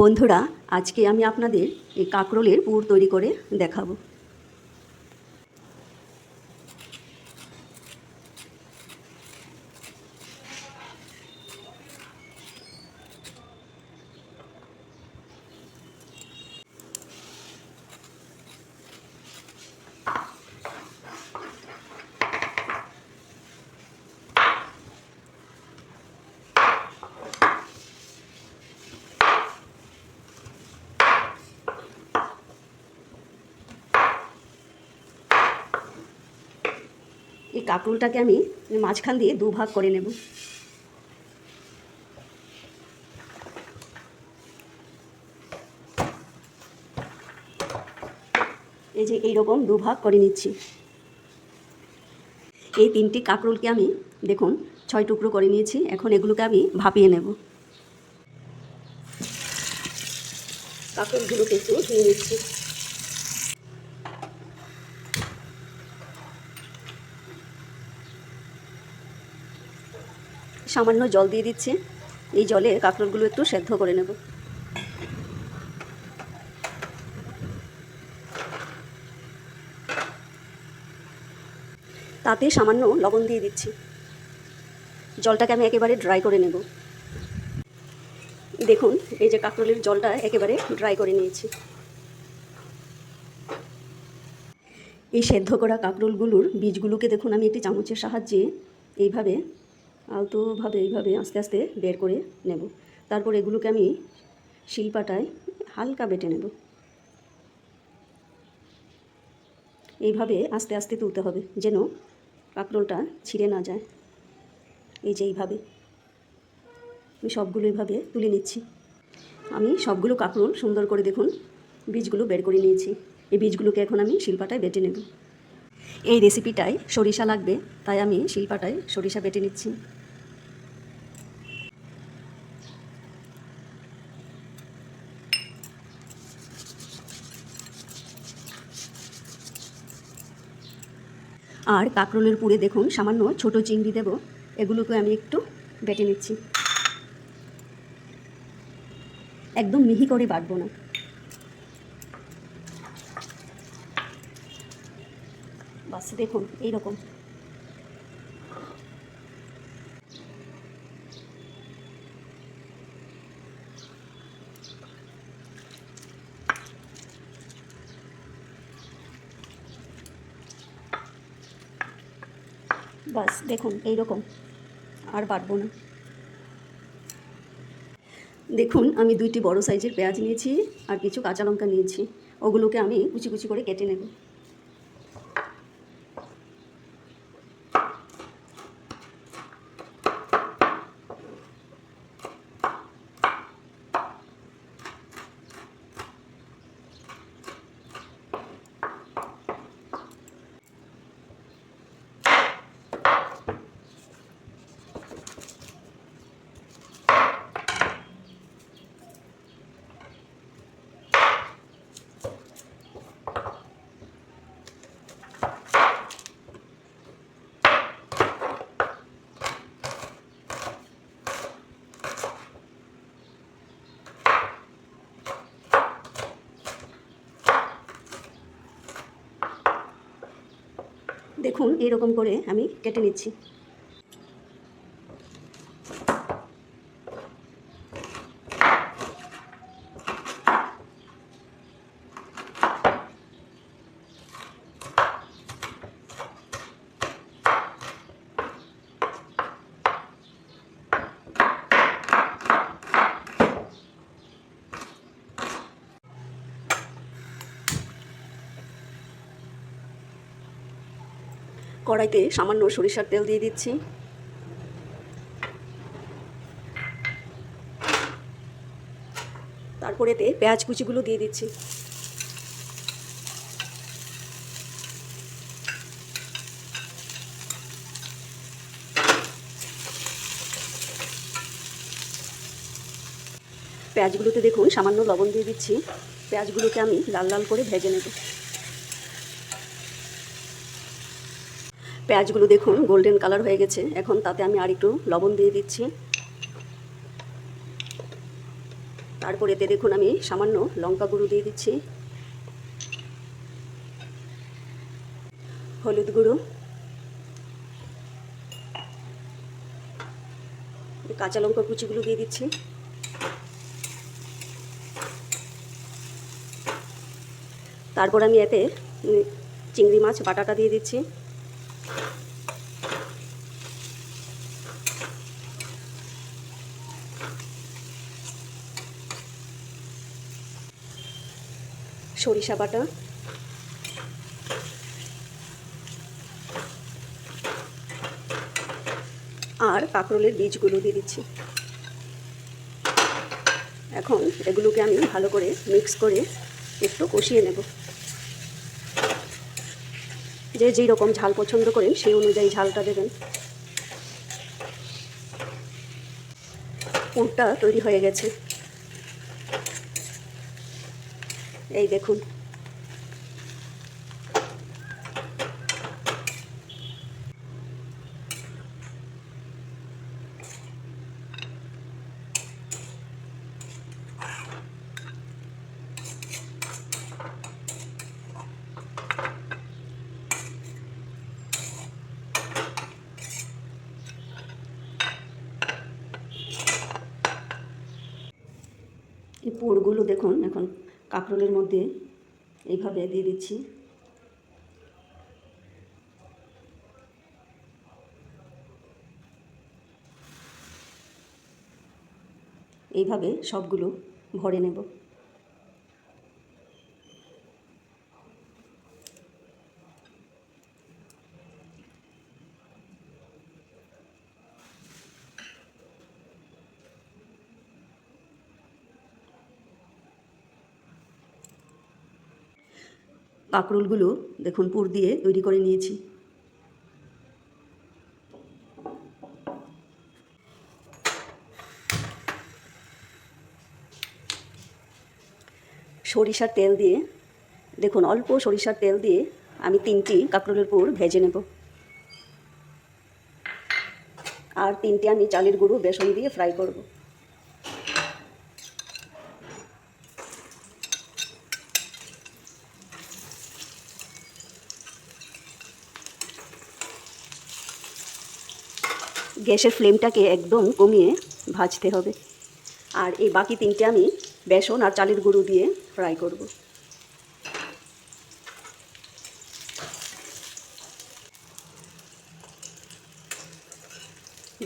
বন্ধুরা, আজকে আমি আপনাদের এই কাঁকরোলের পুর তৈরি করে দেখাবো। এই কাঁকরোলটাকে আমি মাঝখান দিয়ে দুভাগ করে নেব। এই যে এইরকম দুভাগ করে নিচ্ছি। এই 3টি কাঁকরোলকে আমি দেখুন 6 টুকরো করে নিয়েছি। এখন এগুলোকে আমি ভাপিয়ে নেব। কাঁকরোলগুলোকে একটু ধুয়ে নিচ্ছি। সামান্য জল দিয়ে দিচ্ছি। এই জলে কাঁকরোলগুলো একটু সেদ্ধ করে নেব। তাতে সামান্য লবণ দিয়ে দিচ্ছি। জলটাকে আমি একেবারে ড্রাই করে নেব। দেখুন, এই যে কাঁকরোলের জলটা একেবারে ড্রাই করে নিয়েছি। এই সেদ্ধ করা কাঁকরোলগুলোর বীজগুলোকে দেখুন আমি একটি চামচের সাহায্যে এইভাবে এইভাবে আস্তে আস্তে বের করে নেব। তারপর এগুলোকে আমি শিলপাটায় হালকা বেটে নেব। এইভাবে আস্তে আস্তে তুলতে হবে যেন কাঁকরোলটা ছিঁড়ে না যায়। এই যে এইভাবে আমি সবগুলো এইভাবে তুলে নিচ্ছি। আমি সবগুলো কাঁকরোল সুন্দর করে দেখুন বীজগুলো বের করে নিয়েছি। এই বীজগুলোকে এখন আমি শিলপাটায় বেটে নেব। এই রেসিপিটায় সরিষা লাগবে, তাই আমি শিলপাটায় সরিষা বেটে নিচ্ছি। আর কাঁকরোলের পুরে দেখুন সামান্য ছোট চিংড়ি দেব। এগুলোকে আমি একটু বেটে নিচ্ছি। একদম মিহি করে বাটবো না। বাস দেখুন এইরকম। বাস দেখুন এইরকম, আর বাটবো না। দেখুন আমি 2টি বড় সাইজের পেঁয়াজ নিয়েছি আর কিছু কাঁচা লঙ্কা নিয়েছি। ওগুলোকে আমি কুচি কুচি করে কেটে নেব। দেখুন এরকম করে আমি কেটে নিচ্ছি। কড়াইতে সামান্য সরিষার তেল দিয়ে দিচ্ছি। তারপর এতে পেঁয়াজ কুচিগুলো দিয়ে দিচ্ছি। পেঁয়াজগুলোতে দেখুন সামান্য লবণ দিয়ে দিচ্ছি। পেঁয়াজগুলোকে আমি লাল লাল করে ভেজে নেব। পেঁয়াজগুলো দেখুন গোল্ডেন কালার হয়ে গেছে। এখন তাতে আমি আর একটু লবণ দিয়ে দিচ্ছি। তারপর এতে দেখুন আমি সামান্য লঙ্কা গুঁড়ো দিয়ে দিচ্ছি, হলুদ গুঁড়ো, কাঁচা লঙ্কা কুচিগুলো দিয়ে দিচ্ছি, তারপর আমি এতে চিংড়ি মাছ বাটাটা দিয়ে দিচ্ছি, সরিষা বাটা, আর কাঁকরোলের বীজগুলো দিয়ে দিচ্ছি। এখন এগুলোকে আমি ভালো করে মিক্স করে একটু কষিয়ে নেব। যে যেই রকম ঝাল পছন্দ করেন সেই অনুযায়ী ঝালটা দেবেন। পুরটা তৈরি হয়ে গেছে, এই দেখুন। এই পুরগুলো দেখুন এখন কাঁকরোলের মধ্যে এইভাবে দিয়ে দিচ্ছি। এইভাবে সবগুলো ভরে নেব। কাঁকরোলগুলো দেখুন পুর দিয়ে তৈরি করে নিয়েছি। সরিষার তেল দিয়ে দেখুন, অল্প সরিষার তেল দিয়ে আমি 3টি কাঁকরোলের পুর ভেজে নেব। আর 3টি আমি চালের গুঁড়ো বেসন দিয়ে ফ্রাই করব। গ্যাসের ফ্লেমটাকে একদম কমিয়ে ভাজতে হবে। আর এই বাকি 3টে আমি বেসন আর চালের গুঁড়ো দিয়ে ফ্রাই করব।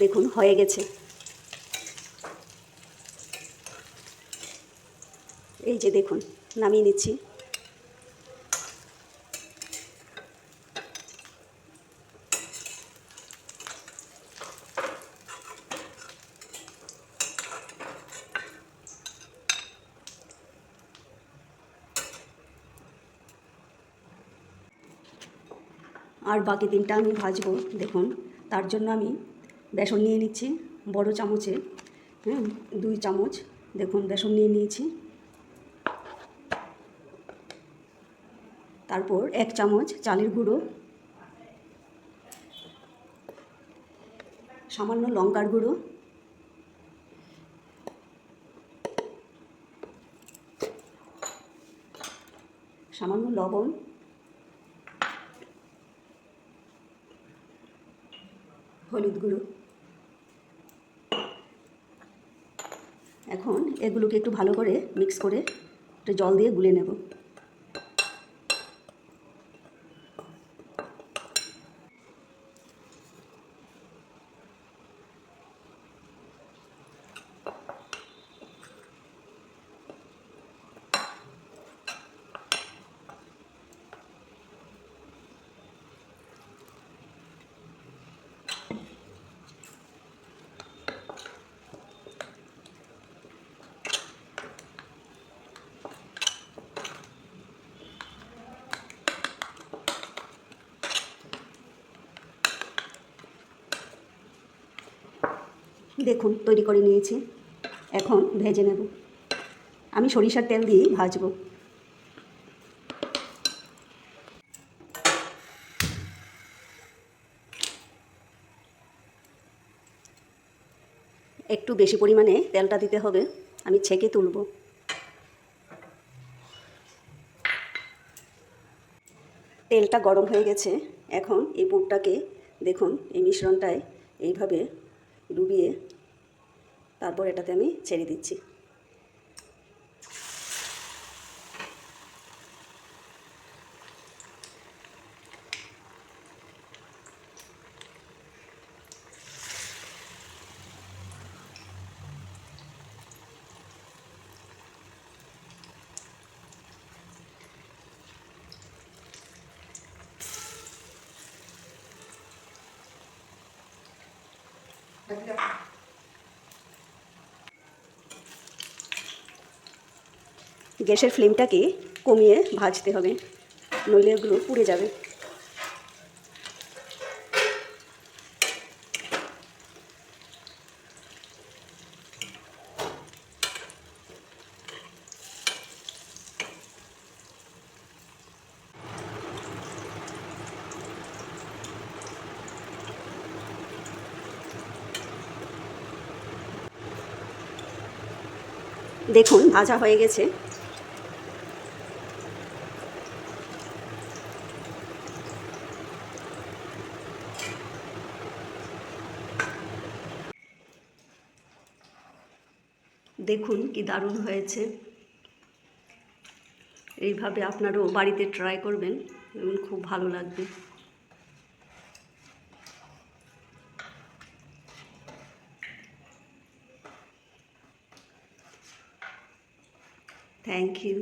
দেখুন হয়ে গেছে। এই যে দেখুন, নামিয়ে নিচ্ছি। আর বাকি 3টা আমি ভাজবো। দেখুন, তার জন্য আমি বেসন নিয়ে নিচ্ছি বড় চামচে, 2 চামচ দেখুন বেসন নিয়ে নিয়েছি। তারপর 1 চামচ চালের গুঁড়ো, সামান্য লঙ্কার গুঁড়ো, সামান্য লবণ, হলুদ গুঁড়ো। এখন এগুলোকে একটু ভালো করে মিক্স করে একটু জল দিয়ে গুলে নেব। দেখুন তৈরি করে নিয়েছি, এখন ভেজে নেব। আমি সরিষার তেল দিয়েই ভাজবো। একটু বেশি পরিমাণে তেলটা দিতে হবে, আমি ছেঁকে তুলব। তেলটা গরম হয়ে গেছে। এখন এই পুরটাকে দেখুন, এই মিশ্রণটায় এইভাবে ডুবিয়ে তারপর এটাতে আমি ছেড়ে দিচ্ছি। গ্যাসের ফ্লেমটাকে কমিয়ে ভাজতে হবে, নইলে ওগুলো পুড়ে যাবে। দেখুন ভাজা হয়ে গেছে। দেখুন কি দারুণ হয়েছে। এইভাবে আপনারাও বাড়িতে ট্রাই করবেন এবং খুব ভালো লাগবে। Thank you.